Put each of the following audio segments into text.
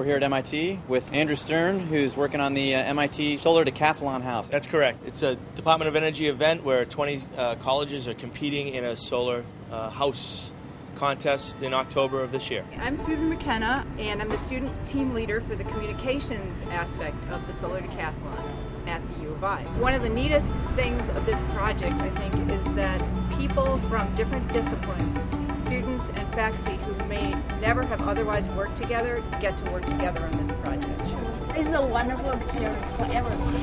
here at MIT with Andrew Stern, who's working on the MIT Solar Decathlon house. That's correct. It's a Department of Energy event where 20 colleges are competing in a solar house contest in October of this year. I'm Susan McKenna, and I'm the student team leader for the communications aspect of the Solar Decathlon at the U of I. One of the neatest things of this project, I think, is that people from different disciplines, students and faculty who may never have otherwise worked together, get to work together on this project. It's a wonderful experience for everyone.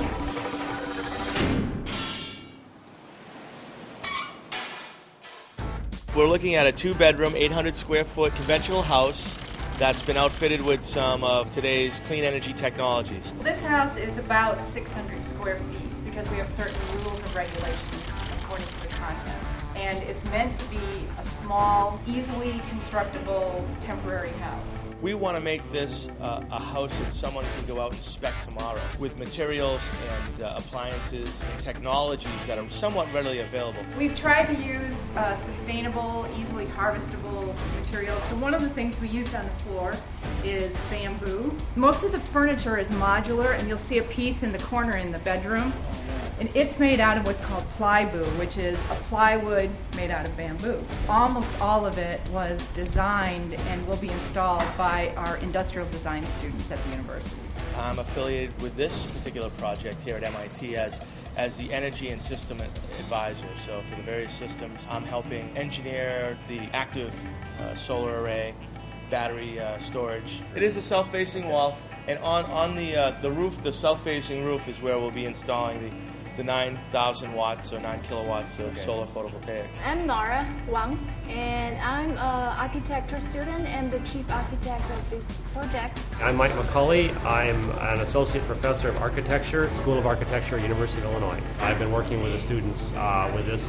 We're looking at a 2-bedroom, 800 square foot conventional house that's been outfitted with some of today's clean energy technologies. This house is about 600 square feet because we have certain rules and regulations according to the contest. And it's meant to be a small, easily constructible, temporary house. We want to make this a house that someone can go out and spec tomorrow with materials and appliances and technologies that are somewhat readily available. We've tried to use sustainable, easily harvestable materials. So one of the things we use on the floor is bamboo. Most of the furniture is modular, and you'll see a piece in the corner in the bedroom. And it's made out of what's called plyboo, which is a plywood made out of bamboo. Almost all of it was designed and will be installed by our industrial design students at the university. I'm affiliated with this particular project here at MIT as the energy and system advisor. So for the various systems, I'm helping engineer the active solar array, battery storage. It is a self-facing wall, and on the roof, the self-facing roof is where we'll be installing the 9,000 watts or 9 kilowatts of solar photovoltaics. I'm Nora Wang, and I'm an architecture student and the chief architect of this project. I'm Mike McCulley. I'm an associate professor of architecture, School of Architecture, University of Illinois. I've been working with the students with this.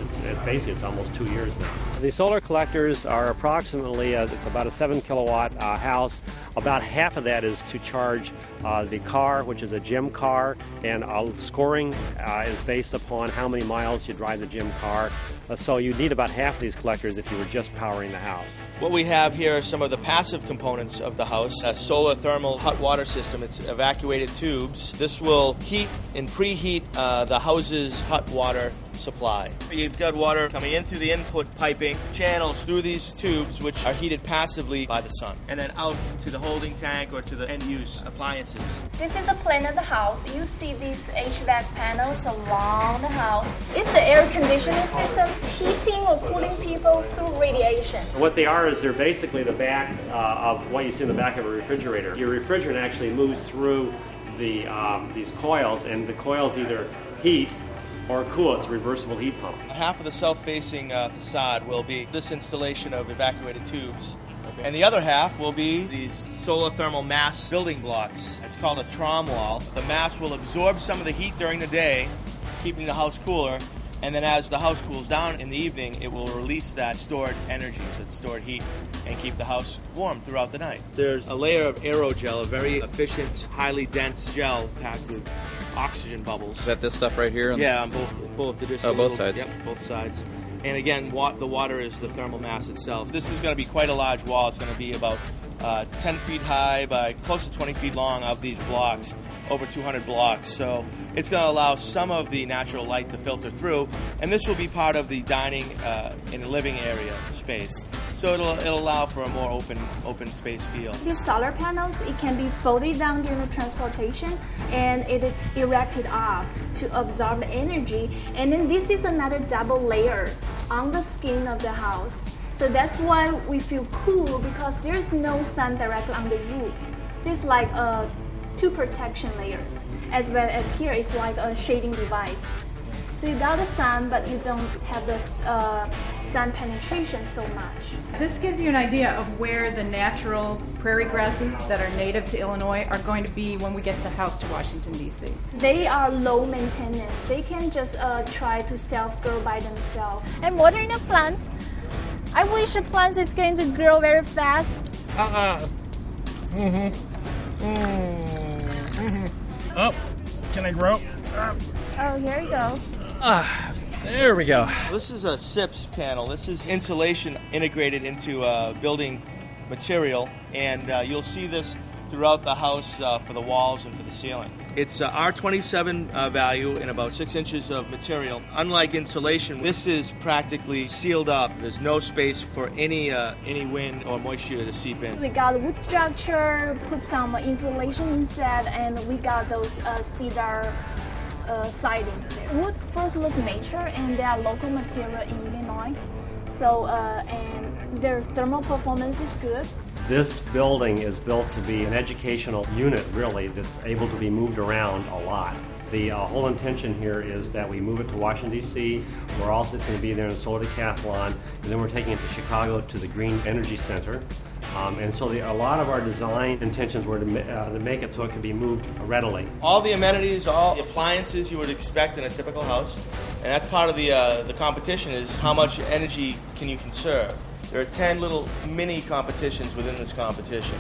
It's almost 2 years now. The solar collectors are approximately, it's about a 7 kilowatt house. About half of that is to charge the car, which is a gym car, and scoring is based upon how many miles you drive the gym car. So you need about half of these collectors if you were just powering the house. What we have here are some of the passive components of the house. A solar thermal hot water system. It's evacuated tubes. This will heat and preheat the house's hot water supply. You've got water coming in through the input piping channels through these tubes, which are heated passively by the sun, and then out to the holding tank or to the end-use appliances. This is the plan of the house. You see these HVAC panels along the house. It's the air conditioning system, heating or cooling people through radiation. What they are is they're basically the back of what you see in the back of a refrigerator. Your refrigerant actually moves through these coils, and the coils either heat or cool. It's a reversible heat pump. Half of the south-facing facade will be this installation of evacuated tubes. And the other half will be these solar thermal mass building blocks. It's called a trom wall. The mass will absorb some of the heat during the day, keeping the house cooler, and then as the house cools down in the evening, it will release that stored energy, so it's stored heat, and keep the house warm throughout the night. There's a layer of aerogel, a very efficient, highly dense gel packed with oxygen bubbles. Is that this stuff right here? Yeah, on both the both sides. Yep, both sides. And again, the water is the thermal mass itself. This is going to be quite a large wall. It's going to be about 10 feet high by close to 20 feet long of these blocks, over 200 blocks. So it's going to allow some of the natural light to filter through, and this will be part of the dining and living area space. So it'll allow for a more open space feel. These solar panels, it can be folded down during the transportation and it erected up to absorb the energy. And then this is another double layer on the skin of the house. So that's why we feel cool, because there's no sun directly on the roof. There's like two protection layers, as well as here it's like a shading device. So you got the sun, but you don't have the sun penetration so much. This gives you an idea of where the natural prairie grasses that are native to Illinois are going to be when we get the house to Washington, D.C. They are low maintenance. They can just try to self-grow by themselves. And watering the plants, I wish the plant is going to grow very fast. Oh, can I grow? Oh, here we go. There we go. This is a SIPS panel. This is insulation integrated into building material, and you'll see this throughout the house for the walls and for the ceiling. It's R27 value in about 6 inches of material. Unlike insulation, this is practically sealed up. There's no space for any wind or moisture to seep in. We got wood structure, put some insulation inside, and we got those cedar sidings there. Wood first look nature, and they are local material in Illinois. So, and their thermal performance is good. This building is built to be an educational unit, really, that's able to be moved around a lot. The whole intention here is that we move it to Washington, D.C. We're also going to be there in the Solar Decathlon, and then we're taking it to Chicago to the Green Energy Center. And so a lot of our design intentions were to make it so it could be moved readily. All the amenities, all the appliances you would expect in a typical house, and that's part of the competition is how much energy can you conserve. There are 10 little mini competitions within this competition,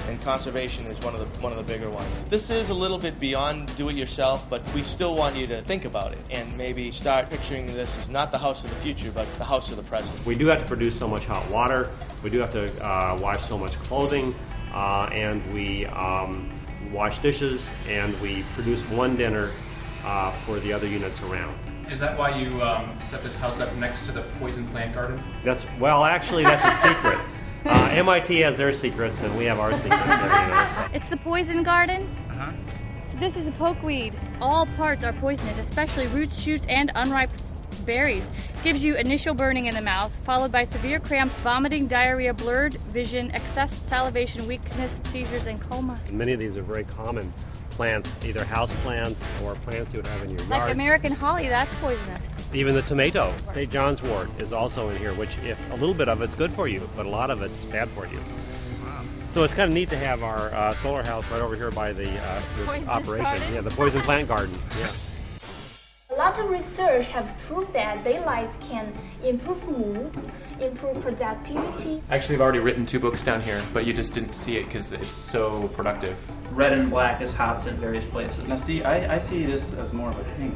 and conservation is one of the bigger ones. This is a little bit beyond do-it-yourself, but we still want you to think about it and maybe start picturing this as not the house of the future, but the house of the present. We do have to produce so much hot water, we do have to wash so much clothing, and we wash dishes, and we produce one dinner for the other units around. Is that why you set this house up next to the poison plant garden? Well, actually, that's a secret. MIT has their secrets, and we have our secrets. It's the poison garden. So this is a pokeweed. All parts are poisonous, especially roots, shoots, and unripe berries. Gives you initial burning in the mouth, followed by severe cramps, vomiting, diarrhea, blurred vision, excess salivation, weakness, seizures, and coma. Many of these are very common plants, either house plants or plants you would have in your yard. Like American holly, that's poisonous. Even the tomato, St. John's wort, is also in here, which if a little bit of it's good for you, but a lot of it's bad for you. Wow. So it's kind of neat to have our solar house right over here by the this operation. Garden? Yeah, the poison plant garden. Yeah. A lot of research have proved that daylights can improve mood, improve productivity. Actually, I've already written 2 books down here, but you just didn't see it because it's so productive. Red and black is hops in various places. Now see, I see this as more of a pink.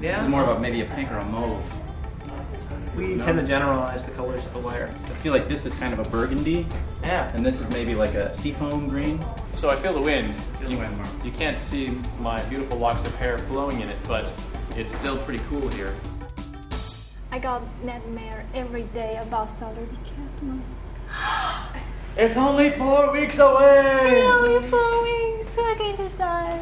Yeah? This is more of a, maybe a pink or a mauve. We tend to generalize the colors of the wire. I feel like this is kind of a burgundy. Yeah. And this is maybe like a seafoam green. So I feel the wind. Feel the wind, Mark. You can't see my beautiful locks of hair flowing in it, but it's still pretty cool here. I got nightmare every day about Solar Decathlon. It's only 4 weeks away! Only 4 weeks, we're going to die.